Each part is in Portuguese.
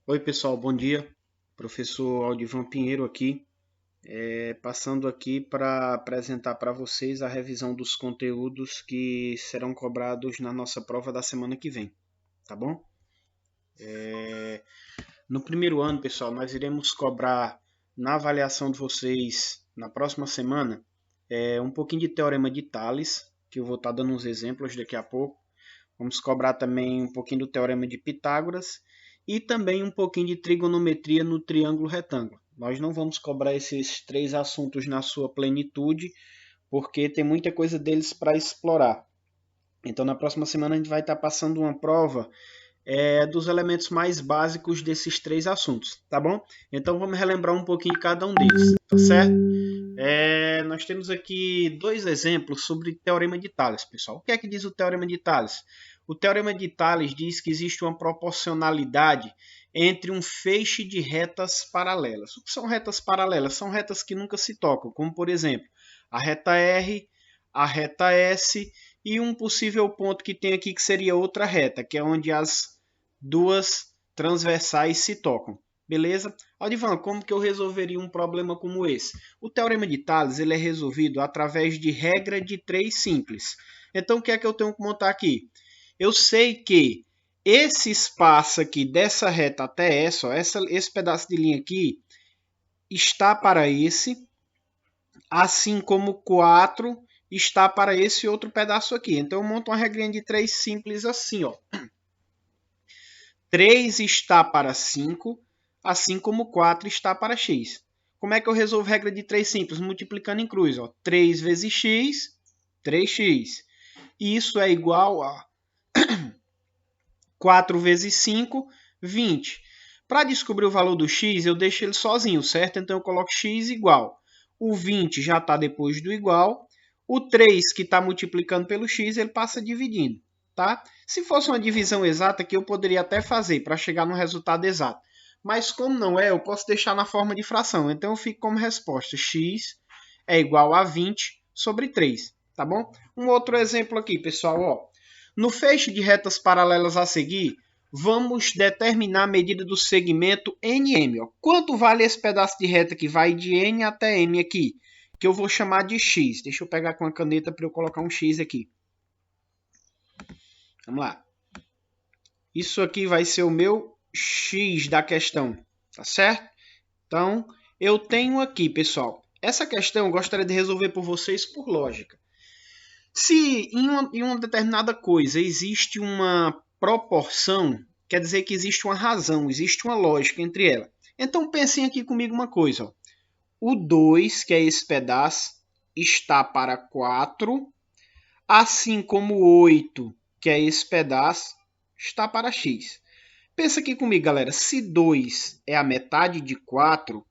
Oi pessoal, bom dia. Professor Aldivan Pinheiro aqui, passando aqui para apresentar para vocês a revisão dos conteúdos que serão cobrados na nossa prova da semana que vem, tá bom? No primeiro ano, pessoal, nós iremos cobrar na avaliação de vocês na próxima semana um pouquinho de Teorema de Tales, que eu vou estar dando uns exemplos daqui a pouco. Vamos cobrar também um pouquinho do Teorema de Pitágoras e também um pouquinho de trigonometria no triângulo retângulo. Nós não vamos cobrar esses três assuntos na sua plenitude, porque tem muita coisa deles para explorar. Então, na próxima semana, a gente vai estar passando uma prova dos elementos mais básicos desses três assuntos, tá bom? Então, vamos relembrar um pouquinho cada um deles, tá certo? Nós temos aqui dois exemplos sobre Teorema de Tales, pessoal. O que é que diz o Teorema de Tales? O Teorema de Tales diz que existe uma proporcionalidade entre um feixe de retas paralelas. O que são retas paralelas? São retas que nunca se tocam, como por exemplo, a reta R, a reta S e um possível ponto que tem aqui que seria outra reta, que é onde as duas transversais se tocam. Beleza? Aldivan, como que eu resolveria um problema como esse? O Teorema de Tales ele é resolvido através de regra de três simples. Então, o que é que eu tenho que montar aqui? Eu sei que esse espaço aqui dessa reta até essa, ó, esse pedaço de linha aqui, está para esse, assim como 4 está para esse outro pedaço aqui. Então, eu monto uma regrinha de três simples assim, ó. 3 está para 5, assim como 4 está para x. Como é que eu resolvo a regra de 3 simples? Multiplicando em cruz. Ó. 3 vezes x, 3x. Isso é igual a 4 vezes 5, 20. Para descobrir o valor do x, eu deixo ele sozinho, certo? Então, eu coloco x igual. O 20 já está depois do igual. O 3, que está multiplicando pelo x, ele passa dividindo. Tá? Se fosse uma divisão exata, que eu poderia até fazer para chegar no resultado exato. Mas como não é, eu posso deixar na forma de fração. Então, eu fico como resposta x é igual a 20 sobre 3. Tá bom? Um outro exemplo aqui, pessoal. Ó. No feixe de retas paralelas a seguir, vamos determinar a medida do segmento NM. Ó. Quanto vale esse pedaço de reta que vai de N até M aqui? Que eu vou chamar de X. Deixa eu pegar com a caneta para eu colocar um X aqui. Vamos lá. Isso aqui vai ser o meu X da questão, tá certo? Então, eu tenho aqui, pessoal, essa questão eu gostaria de resolver por vocês por lógica. Se em uma determinada coisa existe uma proporção, quer dizer que existe uma razão, existe uma lógica entre elas. Então, pensem aqui comigo uma coisa. Ó. O 2, que é esse pedaço, está para 4, assim como o 8, que é esse pedaço, está para x. Pensa aqui comigo, galera. Se 2 é a metade de 4,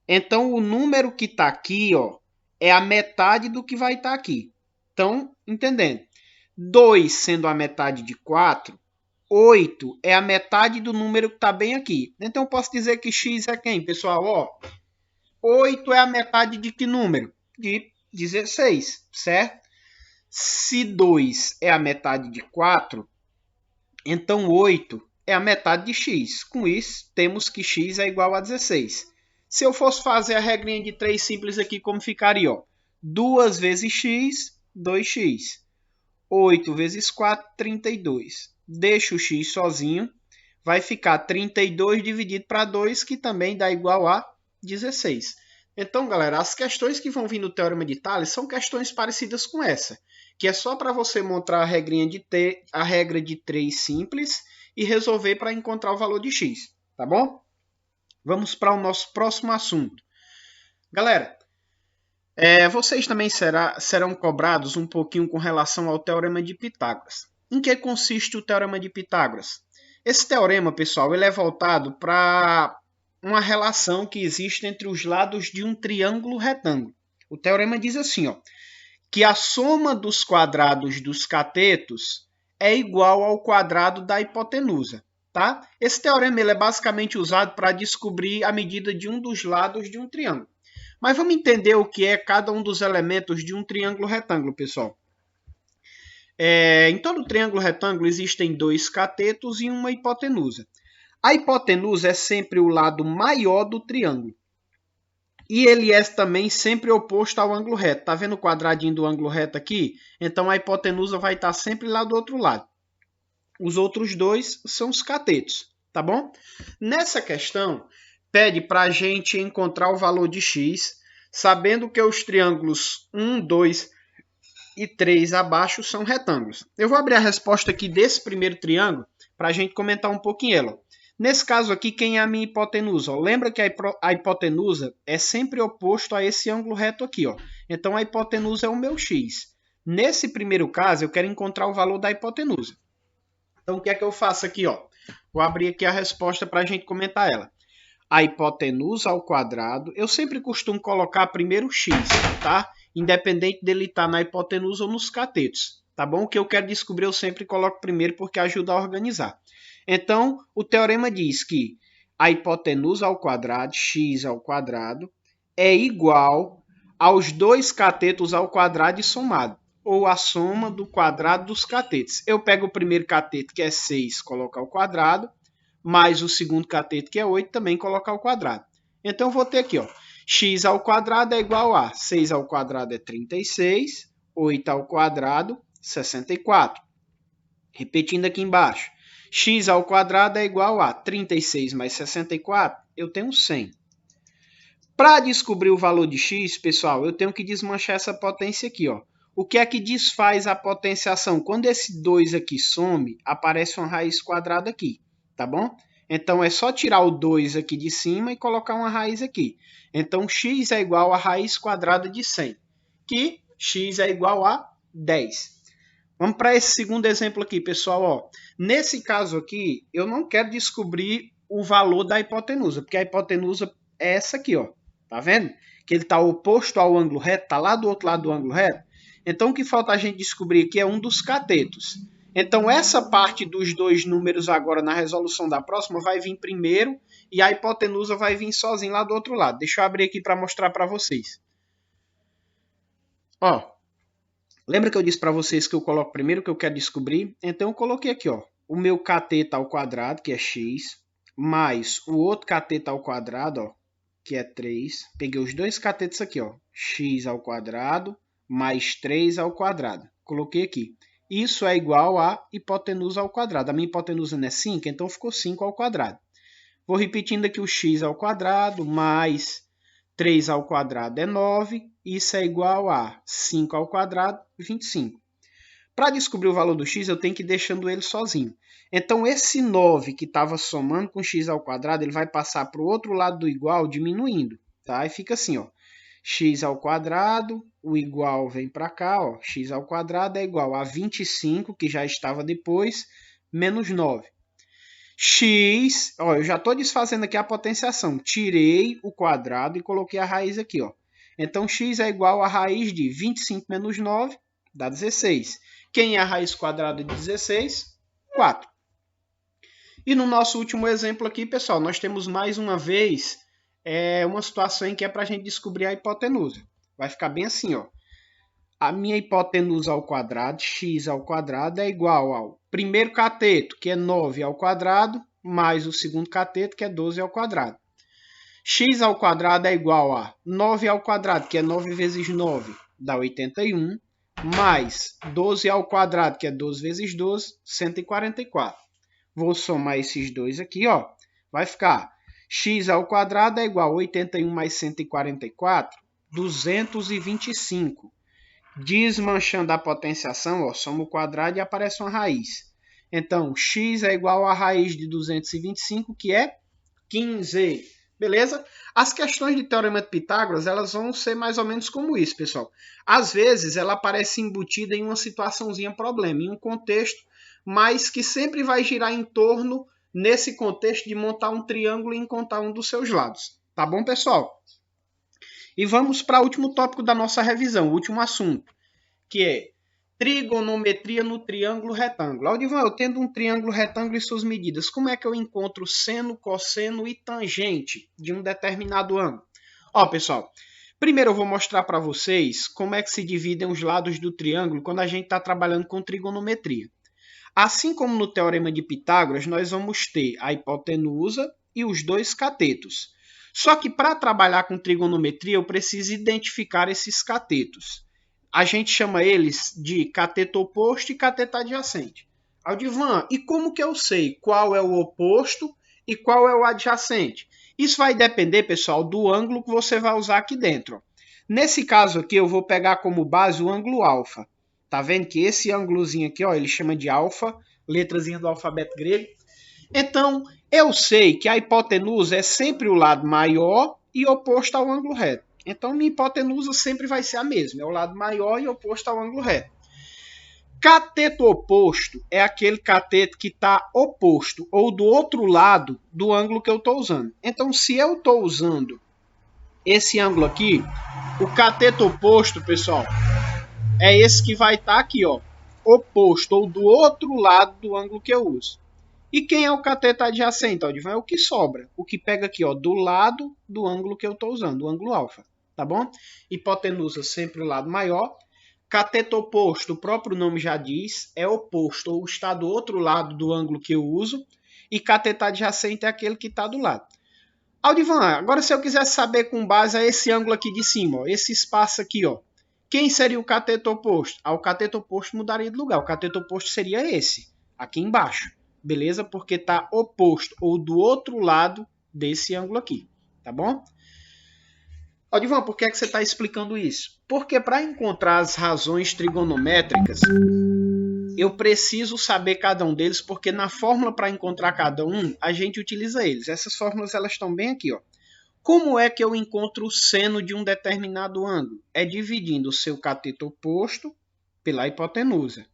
então o número que está aqui ó, é a metade do que vai estar aqui. Então, entendendo? 2 sendo a metade de 4, 8 é a metade do número que está bem aqui. Então, eu posso dizer que x é quem, pessoal? Ó, 8 é a metade de que número? De 16, certo? Se 2 é a metade de 4, então 8 é a metade de x. Com isso, temos que x é igual a 16. Se eu fosse fazer a regrinha de 3 simples aqui, como ficaria? Ó? 2 vezes x, 2x. 8 vezes 4, 32. Deixo o x sozinho. Vai ficar 32 dividido para 2, que também dá igual a 16. Então, galera, as questões que vão vir no Teorema de Tales são questões parecidas com essa, que é só para você montar a regrinha a regra de 3 simples e resolver para encontrar o valor de x, tá bom? Vamos para o nosso próximo assunto. Galera, vocês também serão cobrados um pouquinho com relação ao Teorema de Pitágoras. Em que consiste o Teorema de Pitágoras? Esse teorema, pessoal, ele é voltado para uma relação que existe entre os lados de um triângulo retângulo. O teorema diz assim, ó, que a soma dos quadrados dos catetos é igual ao quadrado da hipotenusa. Tá? Esse teorema ele é basicamente usado para descobrir a medida de um dos lados de um triângulo. Mas vamos entender o que é cada um dos elementos de um triângulo retângulo, pessoal. Em todo triângulo retângulo existem dois catetos e uma hipotenusa. A hipotenusa é sempre o lado maior do triângulo. E ele é também sempre oposto ao ângulo reto. Tá vendo o quadradinho do ângulo reto aqui? Então a hipotenusa vai estar sempre lá do outro lado. Os outros dois são os catetos, tá bom? Nessa questão, pede para a gente encontrar o valor de x, sabendo que os triângulos 1, 2 e 3 abaixo são retângulos. Eu vou abrir a resposta aqui desse primeiro triângulo para a gente comentar um pouquinho ela. Nesse caso aqui, quem é a minha hipotenusa? Lembra que a hipotenusa é sempre oposto a esse ângulo reto aqui. Ó. Então, a hipotenusa é o meu x. Nesse primeiro caso, eu quero encontrar o valor da hipotenusa. Então, o que é que eu faço aqui? Ó? Vou abrir aqui a resposta para a gente comentar ela. A hipotenusa ao quadrado, eu sempre costumo colocar primeiro x, tá? Independente dele estar na hipotenusa ou nos catetos, tá bom? O que eu quero descobrir eu sempre coloco primeiro porque ajuda a organizar. Então, o teorema diz que a hipotenusa ao quadrado, x ao quadrado, é igual aos dois catetos ao quadrado e somado, ou a soma do quadrado dos catetos. Eu pego o primeiro cateto, que é 6, coloco ao quadrado, mais o segundo cateto, que é 8, também colocar ao quadrado. Então, eu vou ter aqui, ó, x ao quadrado é igual a 6 ao quadrado é 36, 8 ao quadrado, 64. Repetindo aqui embaixo, x ao quadrado é igual a 36 mais 64, eu tenho 100. Para descobrir o valor de x, pessoal, eu tenho que desmanchar essa potência aqui, ó. O que é que desfaz a potenciação? Quando esse 2 aqui some, aparece uma raiz quadrada aqui, tá bom? Então, é só tirar o 2 aqui de cima e colocar uma raiz aqui. Então, x é igual a raiz quadrada de 100, que x é igual a 10. Vamos para esse segundo exemplo aqui, pessoal. Ó. Nesse caso aqui, eu não quero descobrir o valor da hipotenusa, porque a hipotenusa é essa aqui, ó. Tá vendo? Que ele está oposto ao ângulo reto, está lá do outro lado do ângulo reto. Então, o que falta a gente descobrir aqui é um dos catetos. Então, essa parte dos dois números agora na resolução da próxima vai vir primeiro e a hipotenusa vai vir sozinha lá do outro lado. Deixa eu abrir aqui para mostrar para vocês. Ó, lembra que eu disse para vocês que eu coloco primeiro o que eu quero descobrir? Então, eu coloquei aqui, ó, o meu cateto ao quadrado, que é x, mais o outro cateto ao quadrado, ó, que é 3. Peguei os dois catetos aqui, ó, x ao quadrado mais 3 ao quadrado. Coloquei aqui. Isso é igual a hipotenusa ao quadrado. A minha hipotenusa não é 5, então ficou 5 ao quadrado. Vou repetindo aqui o x ao quadrado mais 3 ao quadrado é 9. Isso é igual a 5 ao quadrado, 25. Para descobrir o valor do x, eu tenho que ir deixando ele sozinho. Então, esse 9 que estava somando com x ao quadrado, ele vai passar para o outro lado do igual, diminuindo. Tá? E fica assim, ó. X ao quadrado, o igual vem para cá, ó. X ao quadrado é igual a 25, que já estava depois, menos 9. X, ó, eu já estou desfazendo aqui a potenciação. Tirei o quadrado e coloquei a raiz aqui, ó. Então, x é igual a raiz de 25 menos 9, dá 16. Quem é a raiz quadrada de 16? 4. E no nosso último exemplo aqui, pessoal, nós temos mais uma vez uma situação em que é para a gente descobrir a hipotenusa. Vai ficar bem assim, ó. A minha hipotenusa ao quadrado, x ao quadrado, é igual ao primeiro cateto, que é 9 ao quadrado, mais o segundo cateto, que é 12 ao quadrado. X ao quadrado é igual a 9 ao quadrado, que é 9 vezes 9, dá 81, mais 12 ao quadrado, que é 12 vezes 12, 144. Vou somar esses dois aqui, ó. Vai ficar x ao quadrado é igual a 81 mais 144, 225. Desmanchando a potenciação, ó, soma o quadrado e aparece uma raiz. Então, x é igual a raiz de 225, que é 15. Beleza? As questões de Teorema de Pitágoras, elas vão ser mais ou menos como isso, pessoal. Às vezes, ela aparece embutida em uma situaçãozinha problema, em um contexto, mas que sempre vai girar em torno, nesse contexto, de montar um triângulo e encontrar um dos seus lados. Tá bom, pessoal? E vamos para o último tópico da nossa revisão, o último assunto, que é trigonometria no triângulo retângulo. Aldivan, eu tendo um triângulo retângulo e suas medidas, como é que eu encontro seno, cosseno e tangente de um determinado ângulo? Ó, pessoal, primeiro eu vou mostrar para vocês como é que se dividem os lados do triângulo quando a gente está trabalhando com trigonometria. Assim como no Teorema de Pitágoras, nós vamos ter a hipotenusa e os dois catetos. Só que para trabalhar com trigonometria, eu preciso identificar esses catetos. A gente chama eles de cateto oposto e cateto adjacente. Aldivan, e como que eu sei qual é o oposto e qual é o adjacente? Isso vai depender, pessoal, do ângulo que você vai usar aqui dentro. Nesse caso aqui, eu vou pegar como base o ângulo alfa. Tá vendo que esse ângulozinho aqui, ó, ele chama de alfa, letrazinha do alfabeto grego. Então, eu sei que a hipotenusa é sempre o lado maior e oposto ao ângulo reto. Então, minha hipotenusa sempre vai ser a mesma, é o lado maior e oposto ao ângulo reto. Cateto oposto é aquele cateto que está oposto ou do outro lado do ângulo que eu estou usando. Então, se eu estou usando esse ângulo aqui, o cateto oposto, pessoal, é esse que vai estar aqui, ó, oposto ou do outro lado do ângulo que eu uso. E quem é o cateto adjacente? É o que sobra, o que pega aqui, ó, do lado do ângulo que eu estou usando, o ângulo alfa, tá bom? Hipotenusa sempre o lado maior. Cateto oposto, o próprio nome já diz, é oposto ou está do outro lado do ângulo que eu uso. E cateto adjacente é aquele que está do lado. Aldivan, agora se eu quisesse saber com base a esse ângulo aqui de cima, ó, esse espaço aqui, ó, quem seria o cateto oposto? O cateto oposto mudaria de lugar. O cateto oposto seria esse, aqui embaixo. Beleza? Porque está oposto ou do outro lado desse ângulo aqui. Tá bom? Aldivan, por que você está explicando isso? Porque para encontrar as razões trigonométricas, eu preciso saber cada um deles, porque na fórmula para encontrar cada um, a gente utiliza eles. Essas fórmulas elas estão bem aqui, ó. Como é que eu encontro o seno de um determinado ângulo? É dividindo o seu cateto oposto pela hipotenusa.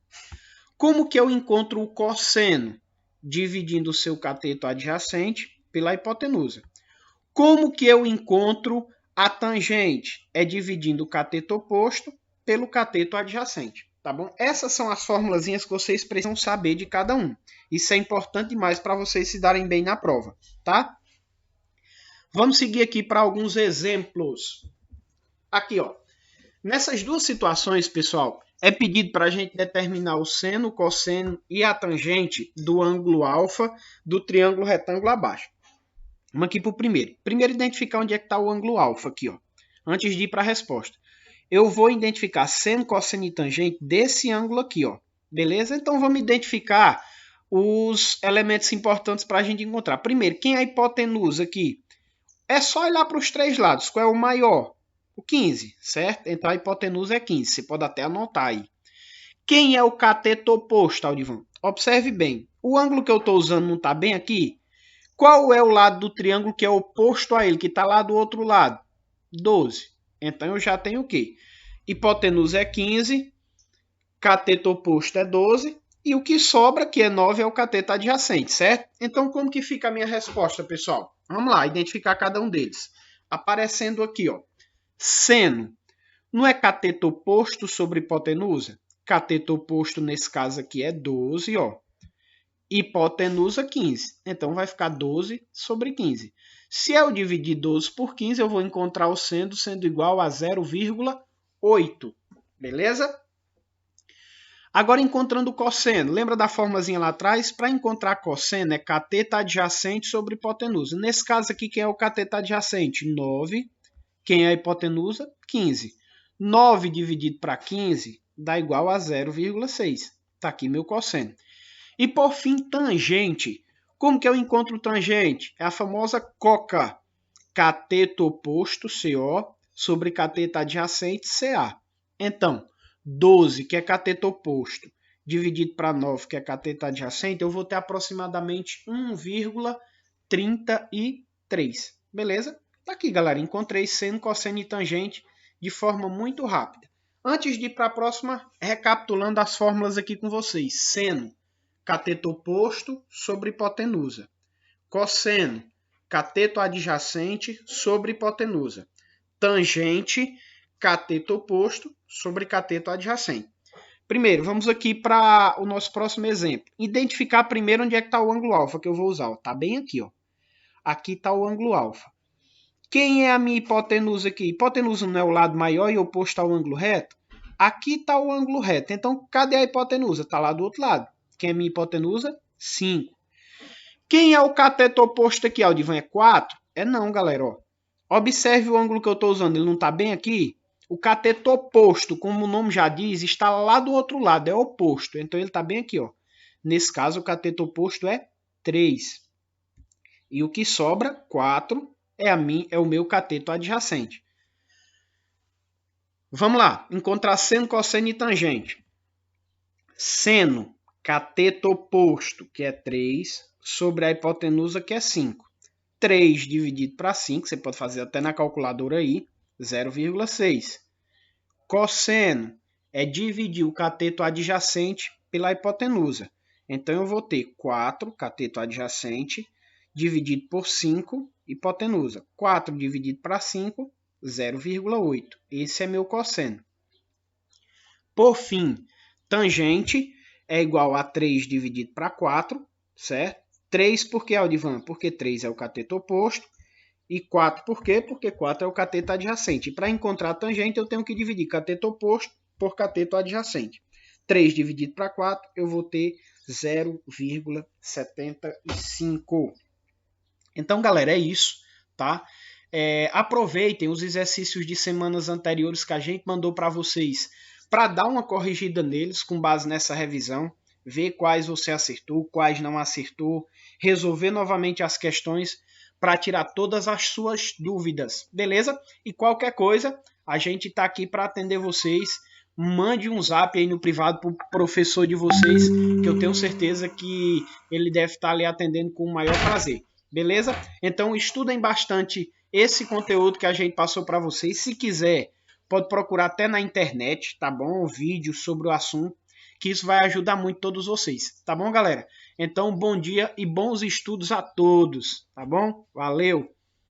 Como que eu encontro o cosseno? Dividindo o seu cateto adjacente pela hipotenusa. Como que eu encontro a tangente? É dividindo o cateto oposto pelo cateto adjacente. Tá bom? Essas são as formulazinhas que vocês precisam saber de cada um. Isso é importante demais para vocês se darem bem na prova, tá? Vamos seguir aqui para alguns exemplos. Aqui, ó. Nessas duas situações, pessoal, é pedido para a gente determinar o seno, o cosseno e a tangente do ângulo alfa do triângulo retângulo abaixo. Vamos aqui para o primeiro. Primeiro, identificar onde é que está o ângulo alfa aqui, ó. Antes de ir para a resposta. Eu vou identificar seno, cosseno e tangente desse ângulo aqui, ó. Beleza? Então, vamos identificar os elementos importantes para a gente encontrar. Primeiro, quem é a hipotenusa aqui? É só olhar para os três lados. Qual é o maior? O 15, certo? Então, a hipotenusa é 15. Você pode até anotar aí. Quem é o cateto oposto, Aldivan? Observe bem. O ângulo que eu estou usando não está bem aqui? Qual é o lado do triângulo que é oposto a ele, que está lá do outro lado? 12. Então, eu já tenho o quê? Hipotenusa é 15, cateto oposto é 12, e o que sobra, que é 9, é o cateto adjacente, certo? Então, como que fica a minha resposta, pessoal? Vamos lá, identificar cada um deles. Aparecendo aqui, ó, seno. Não é cateto oposto sobre hipotenusa? Cateto oposto, nesse caso aqui, é 12, ó. Hipotenusa, 15. Então, vai ficar 12 sobre 15. Se eu dividir 12 por 15, eu vou encontrar o seno sendo igual a 0,8. Beleza? Agora, encontrando o cosseno. Lembra da formazinha lá atrás? Para encontrar cosseno, é cateto adjacente sobre hipotenusa. Nesse caso aqui, quem é o cateto adjacente? 9. Quem é a hipotenusa? 15. 9 dividido para 15 dá igual a 0,6. Está aqui meu cosseno. E, por fim, tangente. Como que eu encontro tangente? É a famosa coca. Cateto oposto, CO, sobre cateto adjacente, CA. Então, 12, que é cateto oposto, dividido para 9, que é cateto adjacente, eu vou ter aproximadamente 1,33. Beleza? Tá aqui, galera. Encontrei seno, cosseno e tangente de forma muito rápida. Antes de ir para a próxima, recapitulando as fórmulas aqui com vocês. Seno, cateto oposto sobre hipotenusa. Cosseno, cateto adjacente sobre hipotenusa. Tangente, cateto oposto sobre cateto adjacente. Primeiro, vamos aqui para o nosso próximo exemplo. Identificar primeiro onde é que está o ângulo alfa que eu vou usar. Está bem aqui, ó. Aqui está o ângulo alfa. Quem é a minha hipotenusa aqui? Hipotenusa não é o lado maior e oposto ao ângulo reto? Aqui está o ângulo reto. Então, cadê a hipotenusa? Está lá do outro lado. Quem é minha hipotenusa? 5. Quem é o cateto oposto aqui, Aldivan? É 4? É não, galera. Ó. Observe o ângulo que eu estou usando. Ele não está bem aqui? O cateto oposto, como o nome já diz, está lá do outro lado. É oposto. Então, ele está bem aqui. Ó. Nesse caso, o cateto oposto é 3. E o que sobra, 4, é o meu cateto adjacente. Vamos lá. Encontrar seno, cosseno e tangente. Seno, cateto oposto, que é 3, sobre a hipotenusa, que é 5. 3 dividido para 5, você pode fazer até na calculadora aí, 0,6. Cosseno é dividir o cateto adjacente pela hipotenusa. Então, eu vou ter 4, cateto adjacente, dividido por 5, hipotenusa. 4 dividido para 5, 0,8. Esse é meu cosseno. Por fim, tangente é igual a 3 dividido para 4, certo? 3 por que, Aldivan? Porque 3 é o cateto oposto. E 4 por quê? Porque 4 é o cateto adjacente. E para encontrar a tangente, eu tenho que dividir cateto oposto por cateto adjacente. 3 dividido para 4, eu vou ter 0,75. Então, galera, é isso, tá? Aproveitem os exercícios de semanas anteriores que a gente mandou para vocês para dar uma corrigida neles com base nessa revisão, ver quais você acertou, quais não acertou, resolver novamente as questões para tirar todas as suas dúvidas, beleza? E qualquer coisa, a gente está aqui para atender vocês. Mande um zap aí no privado para o professor de vocês, que eu tenho certeza que ele deve estar ali atendendo com o maior prazer. Beleza? Então estudem bastante esse conteúdo que a gente passou para vocês. Se quiser, pode procurar até na internet, tá bom? Vídeos sobre o assunto, que isso vai ajudar muito todos vocês, tá bom, galera? Então, bom dia e bons estudos a todos, tá bom? Valeu!